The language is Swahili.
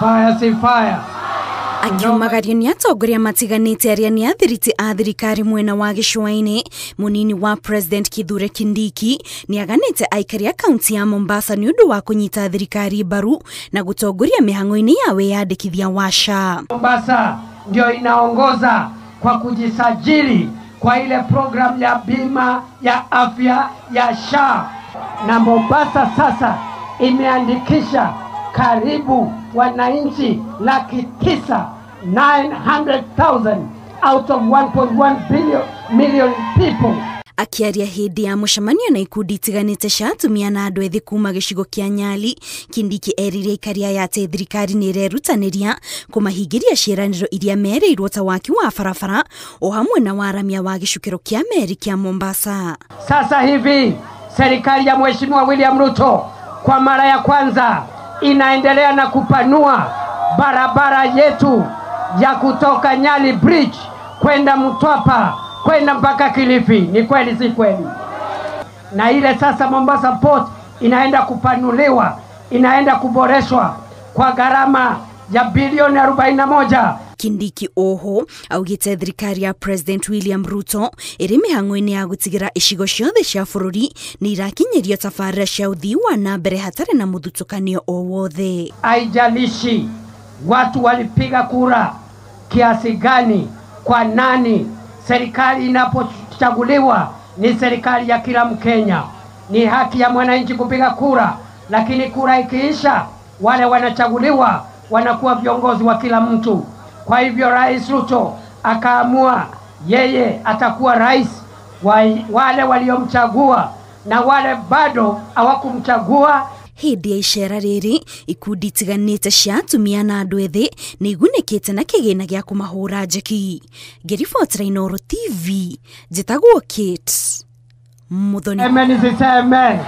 Fire si fire. Akiumagario ni atongoria matiganite aria ni athiriti a thirikari mwena wa Gicũa-inĩ, munini wa President Kithure Kindiki ni aganite aikari a kaunti ya Mombasa ni undu wa kunyita thirikari mbaru na gutongoria mihango-ini ya wiyandikithia wa SHA. Mombasa ndio inaongoza kwa kujisajili kwa ile program ya bima ya afya ya SHA, na Mombasa sasa imeandikisha karibu wananchi 900,000 out of 1.1 million people. Akiaria hindi ya mucemanio na ikundi itiganite cia atumia na andu ethi kuma gicigo kia Nyali, Kindiki erire ikaria ya thirikari ni irerutaniria kumahingiria ciiraniro iria mereirwo ta waki wa barabara o hamwe na waramia wa gicukiro kia meri kia Mombasa. Sasa hivi serikali ya Mheshimiwa William Ruto kwa mara ya kwanza inaendelea na kupanua barabara yetu ya kutoka Nyali Bridge kwenda Mtwapa kwenda mpaka Kilifi. Ni kweli si kweli? Na ile sasa Mombasa Port inaenda kupanuliwa, inaenda kuboreshwa kwa gharama ya bilioni 41. Kindiki oho augite thirikari ya President William Ruto iri mihango-ini ya gutigira icigo ciothe cia bururi ni irakinyerio tabarĩra cia uthii wa na mbere hatari na muthutukanio o wothe. Haijalishi watu walipiga kura kiasi gani kwa nani, serikali inapochaguliwa ni serikali ya kila Mkenya. Ni haki ya mwananchi kupiga kura, lakini kura ikiisha wale wanachaguliwa wanakuwa viongozi wa kila mtu. Kwa hivyo Rais Ruto akaamua yeye atakuwa rais wa wale waliomchagua na wale bado hawakumchagua. Hindi ya icera riri ikundi itiganite cia atumia na andu ethi ni igunikite na kigina gia kumahura njeki. Ngiribotera Inooro TV, njitagwo Kate Muthoni. Amen.